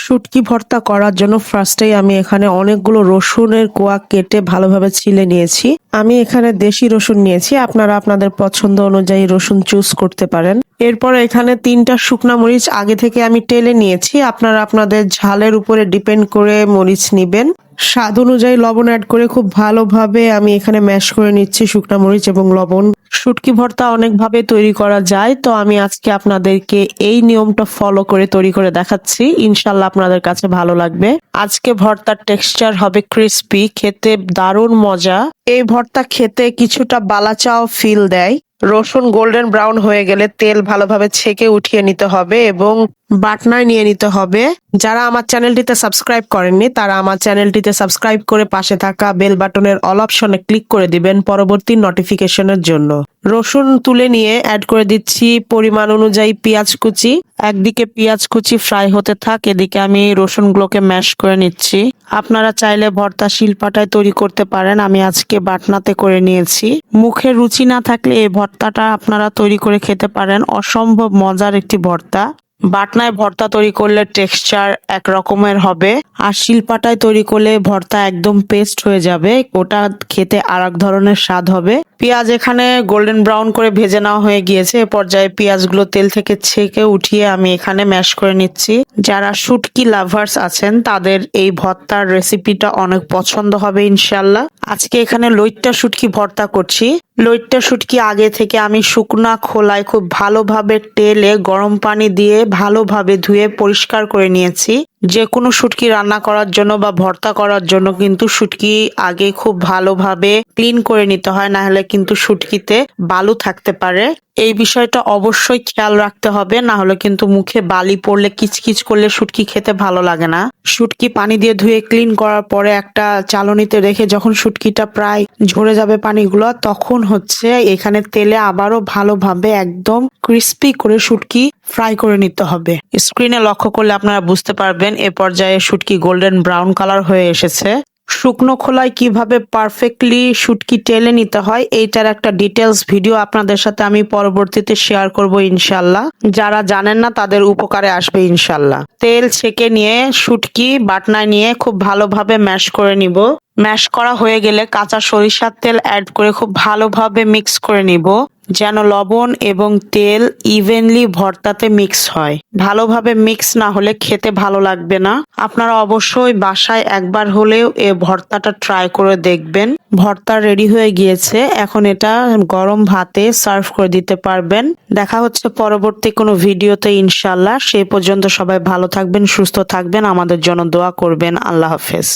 শুটকি ভর্তা করার জন্য ফার্স্টেই আমি এখানে অনেকগুলো রসুনের কোয়া কেটে ভালোভাবে ছিলে নিয়েছি। আমি এখানে দেশি রসুন নিয়েছি, আপনারা আপনাদের পছন্দ অনুযায়ী রসুন চুজ করতে পারেন। এরপর এখানে 3টা শুকনা মরিচ আগে থেকে আমি টেলে নিয়েছি, আপনারা আপনাদের ঝালের উপরে ডিপেন্ড করে মরিচ নিবেন। স্বাদ অনুযায়ী লবণ অ্যাড করে খুব ভালোভাবে আমি এখানে ম্যাশ করে নিচ্ছি শুকনা মরিচ এবং লবণ। শুটকি ভর্তা অনেকভাবে তৈরি করা যায়, তো আমি আজকে আপনাদেরকে এই নিয়মটা ফলো করে তৈরি করে দেখাচ্ছি, ইনশাল্লাহ আপনাদের কাছে ভালো লাগবে। আজকে ভর্তার টেক্সচার হবে ক্রিস্পি, খেতে দারুণ মজা। এই ভর্তা খেতে কিছুটা বালাচাও ফিল দেয়। রসুন গোল্ডেন ব্রাউন হয়ে গেলে তেল ভালোভাবে ছেঁকে উঠিয়ে নিতে হবে এবং বাটনায় নিয়ে নিতে হবে। যারা আমার চ্যানেলটিতে সাবস্ক্রাইব করেননি তারা আমার চ্যানেলটিতে সাবস্ক্রাইব করে পাশে থাকা বেল বাটনের অল অপশনে ক্লিক করে দিবেন পরবর্তী নোটিফিকেশনের জন্য। রসুন তুলে নিয়ে অ্যাড করে দিচ্ছি পরিমাণ অনুযায়ী পেঁয়াজ কুচি। একদিকে পেঁয়াজ কুচি ফ্রাই হতে থাক, এদিকে আমি রসুনগুলোকে ম্যাশ করে নিচ্ছি। আপনারা চাইলে ভর্তা শিলপাটায় তৈরি করতে পারেন, আমি আজকে বাটনাতে করে নিয়েছি। মুখে রুচি না থাকলে এই ভর্তাটা আপনারা তৈরি করে খেতে পারেন, অসম্ভব মজার একটি ভর্তা। বাটনায় ভর্তা তৈরি করলে টেক্সচার এক রকমের হবে, আর শিলপাটায় তৈরি করলে ভর্তা একদম পেস্ট হয়ে যাবে, ওটা খেতে আর এক ধরনের স্বাদ হবে। পেঁয়াজ এখানে গোল্ডেন ব্রাউন করে ভেজে নেওয়া হয়ে গিয়েছে, এ পর্যায়ে পেঁয়াজগুলো তেল থেকে ছেঁকে উঠিয়ে আমি এখানে ম্যাশ করে নিচ্ছি। যারা শুটকি লাভার্স আছেন তাদের এই ভর্তার রেসিপিটা অনেক পছন্দ হবে ইনশাল্লাহ। আজকে এখানে লইট্টা শুটকি ভর্তা করছি। লইট্টা শুটকি আগে থেকে আমি শুকনা খোলায় খুব ভালোভাবে টেলে গরম পানি দিয়ে ভালোভাবে ধুয়ে পরিষ্কার করে নিয়েছি। যে কোনো শুটকি রান্না করার জন্য বা ভর্তা করার জন্য কিন্তু শুটকি আগে খুব ভালোভাবে ক্লিন করে নিতে হয়, না হলে কিন্তু শুটকিতে বালু থাকতে পারে। এই বিষয়টা অবশ্যই খেয়াল রাখতে হবে, না হলে কিন্তু মুখে বালি পড়লে কিচকিচ করলে শুটকি খেতে ভালো লাগে না। শুটকি পানি দিয়ে ধুয়ে ক্লিন করার পরে একটা চালনিতে রেখে যখন শুটকিটা প্রায় ঝরে যাবে পানিগুলো, তখন হচ্ছে এখানে তেলে আবারও ভালোভাবে একদম ক্রিস্পি করে শুটকি ফ্রাই করে নিতে হবে। স্ক্রিনে লক্ষ্য করলে আপনারা বুঝতে পারবেন এ পর্যায়ে শুটকি গোল্ডেন ব্রাউন কালার হয়ে এসেছে। শুকনো খোলায় কিভাবে পারফেক্টলি শুটকি টেলে নিতে হয় এইটার একটা ডিটেলস ভিডিও আপনাদের সাথে আমি পরবর্তীতে শেয়ার করব ইনশাল্লাহ। যারা জানেন না তাদের উপকারে আসবে ইনশাল্লাহ। তেল ছেঁকে নিয়ে শুটকি বাটনায় নিয়ে খুব ভালোভাবে ম্যাশ করে নিব। ম্যাশ করা হয়ে গেলে কাঁচা সরিষার তেল অ্যাড করে খুব ভালোভাবে মিক্স করে নিব, যেন লবণ এবং তেল ইভেনলি ভর্তাতে মিক্স হয়। ভালোভাবে মিক্স না হলে খেতে ভালো লাগবে না। আপনারা অবশ্যই বাসায় একবার হলেও এই ভর্তাটা ট্রাই করে দেখবেন। ভর্তা রেডি হয়ে গিয়েছে, এখন এটা গরম ভাতে সার্ভ করে দিতে পারবেন। দেখা হচ্ছে পরবর্তী কোনো ভিডিওতে ইনশাল্লাহ। সেই পর্যন্ত সবাই ভালো থাকবেন, সুস্থ থাকবেন, আমাদের জন্য দোয়া করবেন। আল্লাহ হাফেজ।